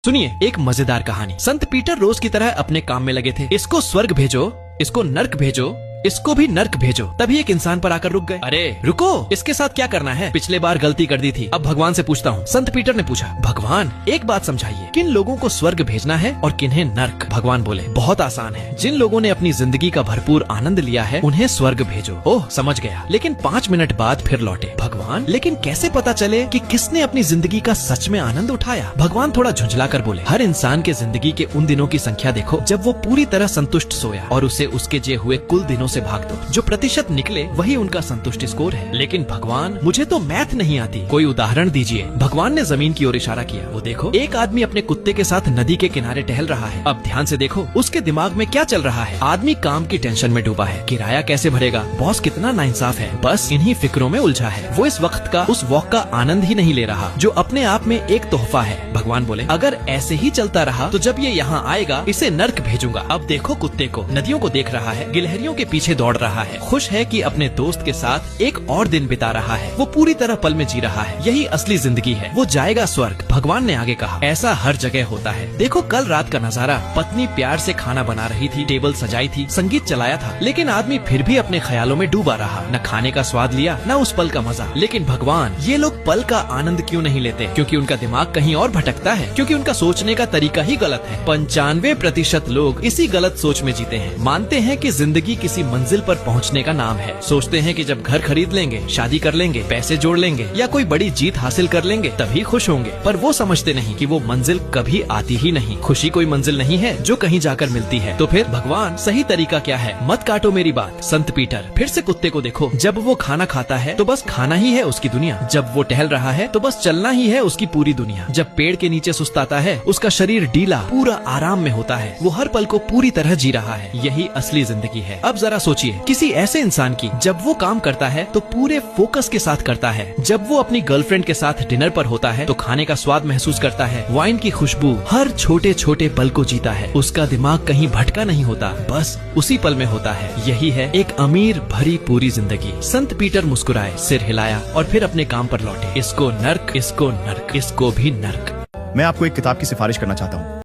सुनिए एक मजेदार कहानी। संत पीटर रोज की तरह अपने काम में लगे थे। इसको स्वर्ग भेजो, इसको नर्क भेजो, इसको भी नर्क भेजो। तभी एक इंसान पर आकर रुक गए। अरे रुको, इसके साथ क्या करना है? पिछले बार गलती कर दी थी, अब भगवान से पूछता हूँ। संत पीटर ने पूछा, भगवान एक बात समझाइए, किन लोगों को स्वर्ग भेजना है और किन्हें नर्क? भगवान बोले, बहुत आसान है, जिन लोगों ने अपनी जिंदगी का भरपूर आनंद लिया है उन्हें स्वर्ग भेजो। ओह समझ गया, लेकिन 5 मिनट बाद फिर लौटे। भगवान लेकिन कैसे पता चले कि किसने अपनी जिंदगी का सच में आनंद उठाया? भगवान थोड़ा झुंझला कर बोले, हर इंसान के जिंदगी के उन दिनों की संख्या देखो जब वो पूरी तरह संतुष्ट सोया, और उसे उसके जिए हुए कुल दिनों से भाग दो। जो प्रतिशत निकले वही उनका संतुष्टि स्कोर है। लेकिन भगवान मुझे तो मैथ नहीं आती, कोई उदाहरण दीजिए। भगवान ने जमीन की ओर इशारा किया। वो देखो, एक आदमी अपने कुत्ते के साथ नदी के किनारे टहल रहा है। अब ध्यान से देखो उसके दिमाग में क्या चल रहा है। आदमी काम की टेंशन में डूबा है, किराया कैसे भरेगा, बॉस कितना नाइंसाफ है, बस इन्हीं फिक्रों में उलझा है। वो इस वक्त का उस वॉक का आनंद ही नहीं ले रहा, जो अपने आप में एक तोहफा है। भगवान बोले, अगर ऐसे ही चलता रहा तो जब ये यहाँ आएगा इसे नर्क भेजूंगा। अब देखो कुत्ते को, नदियों को देख रहा है, गिलहरियों के पीछे दौड़ रहा है, खुश है कि अपने दोस्त के साथ एक और दिन बिता रहा है। वो पूरी तरह पल में जी रहा है, यही असली जिंदगी है। वो जाएगा स्वर्ग। भगवान ने आगे कहा, ऐसा हर जगह होता है। देखो कल रात का नजारा, पत्नी प्यार से खाना बना रही थी, टेबल सजाई थी, संगीत चलाया था, लेकिन आदमी फिर भी अपने ख्यालों में डूबा रहा। न खाने का स्वाद लिया, न उस पल का मजा। लेकिन भगवान ये लोग पल का आनंद क्यों नहीं लेते? क्योंकि उनका दिमाग कहीं और भटकता है, क्योंकि उनका सोचने का तरीका ही गलत है। 95% लोग इसी गलत सोच में जीते हैं। मानते हैं कि जिंदगी किसी मंजिल पर पहुंचने का नाम है। सोचते हैं कि जब घर खरीद लेंगे, शादी कर लेंगे, पैसे जोड़ लेंगे या कोई बड़ी जीत हासिल कर लेंगे तभी खुश होंगे। पर वो समझते नहीं कि वो मंजिल कभी आती ही नहीं। खुशी कोई मंजिल नहीं है जो कहीं जाकर मिलती है। तो फिर भगवान सही तरीका क्या है? मत काटो मेरी बात। संत पीटर, फिर से कुत्ते को देखो। जब वो खाना खाता है तो बस खाना ही है उसकी दुनिया। जब वो टहल रहा है तो बस चलना ही है उसकी पूरी दुनिया। जब पेड़ के नीचे सुस्ताता है उसका शरीर ढीला, पूरा आराम में होता है। वो हर पल को पूरी तरह जी रहा है। यही असली जिंदगी है। अब जरा सोचिए, किसी ऐसे इंसान की जब वो काम करता है तो पूरे फोकस के साथ करता है। जब वो अपनी गर्लफ्रेंड के साथ डिनर पर होता है तो खाने का स्वाद महसूस करता है, वाइन की खुशबू, हर छोटे छोटे पल को जीता है। उसका दिमाग कहीं भटका नहीं होता, बस उसी पल में होता है। यही है एक अमीर भरी पूरी जिंदगी। संत पीटर मुस्कुराए, सिर हिलाया और फिर अपने काम पर लौटे। इसको नर्क, इसको नर्क, इसको भी नर्क। मैं आपको एक किताब की सिफारिश करना चाहता हूँ।